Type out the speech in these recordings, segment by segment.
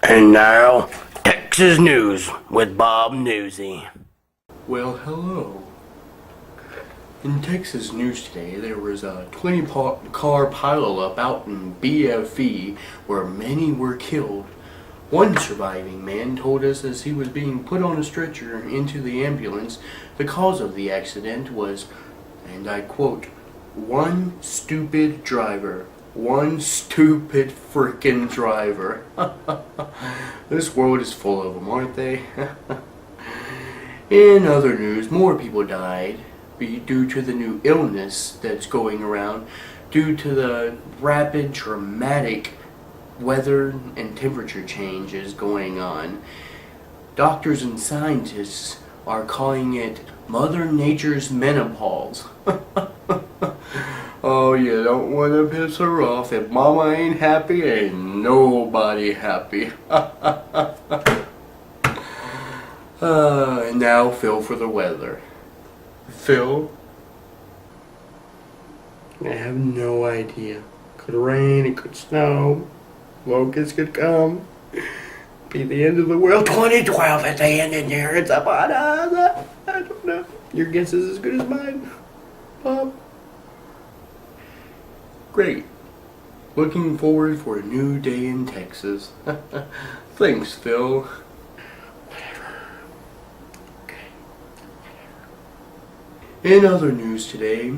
And now, Texas News with Bob Newsy. Well, hello. In Texas news today, there was a 20-car pileup out in BFE where many were killed. One surviving man told us as he was being put on a stretcher into the ambulance, the cause of the accident was, and I quote, "one stupid driver. One stupid frickin' driver." This world is full of them, aren't they? In other news, more people died due to the new illness that's going around due to the rapid, dramatic weather and temperature changes going on. Doctors and scientists are calling it Mother Nature's menopause. Oh, you don't want to piss her off. If mama ain't happy, ain't nobody happy. And now Phil for the weather. Phil? I have no idea. Could rain, it could snow, locusts could come. Be the end of the world. 2012 at the end and there it's upon us. I don't know. Your guess is as good as mine, Bob. Great. Looking forward for a new day in Texas. Thanks, Phil. Whatever. Okay. In other news today,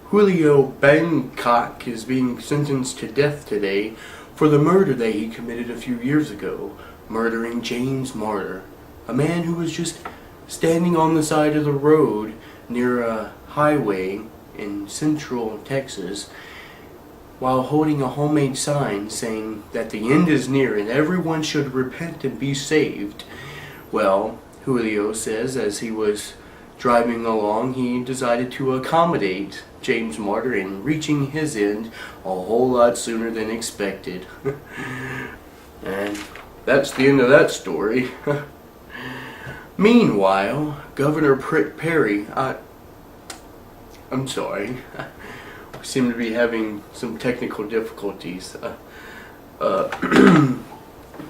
Julio Bangkok is being sentenced to death today for the murder that he committed a few years ago, murdering James Martyr, a man who was just standing on the side of the road near a highway in central Texas while holding a homemade sign saying that the end is near and everyone should repent and be saved. Well, Julio says as he was driving along, he decided to accommodate James Martyr in reaching his end a whole lot sooner than expected. And that's the end of that story. Meanwhile, Governor Perry, I'm sorry, we seem to be having some technical difficulties.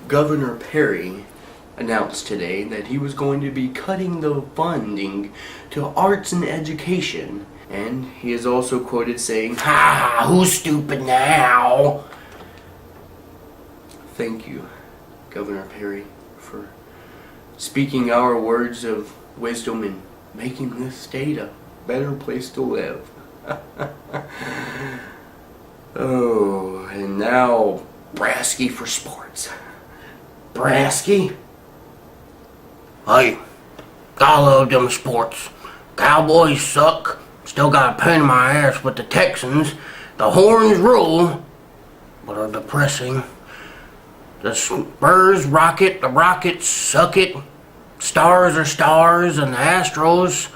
Governor Perry announced today that he was going to be cutting the funding to arts and education. And he is also quoted saying, "Ha, who's stupid now?" Thank you, Governor Perry, for speaking our words of wisdom and making this state a better place to live. Oh, and now Brasky for sports. Brasky? Hey, I love them sports. Cowboys suck. Still got a pain in my ass with the Texans. The Horns rule, but are depressing. The Spurs rocket, the Rockets suck it. Stars are stars, and the Astros,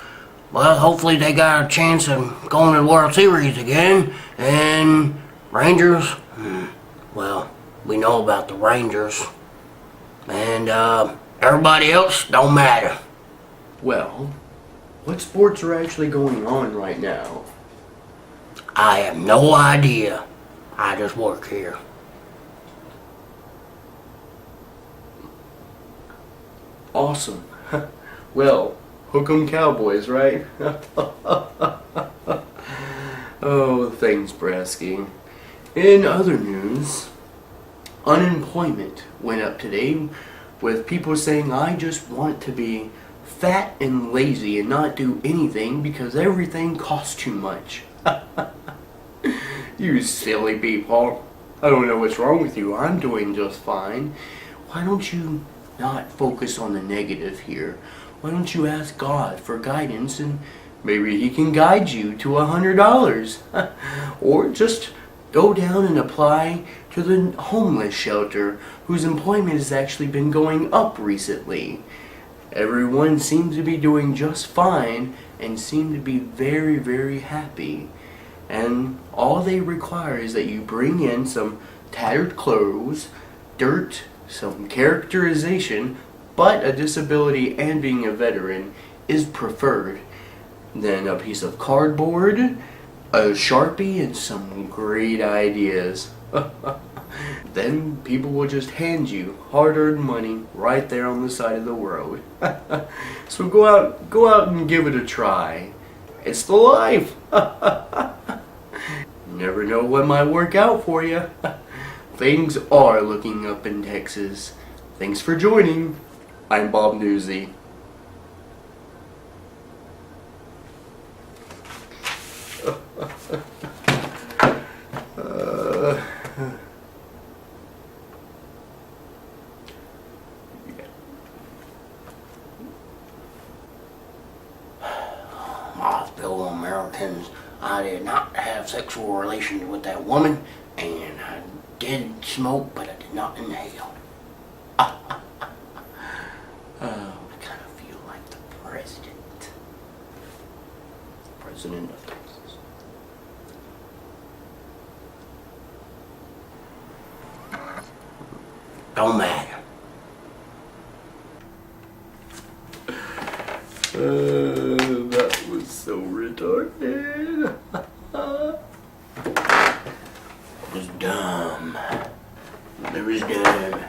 well, hopefully they got a chance of going to the World Series again. And Rangers, well, we know about the Rangers. And everybody else don't matter. Well, what sports are actually going on right now? I have no idea. I just work here. Awesome. Well, hook 'em Cowboys, right? Oh, thanks, Brasky. In other news, unemployment went up today with people saying, "I just want to be fat and lazy and not do anything because everything costs too much." You silly people. I don't know what's wrong with you. I'm doing just fine. Why don't you not focus on the negative here? Why don't you ask God for guidance and maybe He can guide you to $100? Or just go down and apply to the homeless shelter whose employment has actually been going up recently. Everyone seems to be doing just fine and seem to be very, very happy. And all they require is that you bring in some tattered clothes, dirt, some characterization, but a disability and being a veteran is preferred. Then a piece of cardboard, a Sharpie, and some great ideas. Then people will just hand you hard-earned money right there on the side of the road. So go out and give it a try. It's the life. Never know what might work out for you. Things are looking up in Texas. Thanks for joining. I'm Bob Newsy. My fellow Americans, I did not have sexual relations with that woman, and I did smoke, but I did not inhale. I kind of feel like the president. President of Texas. Don't matter. That was so retarded. It was dumb. It was dumb.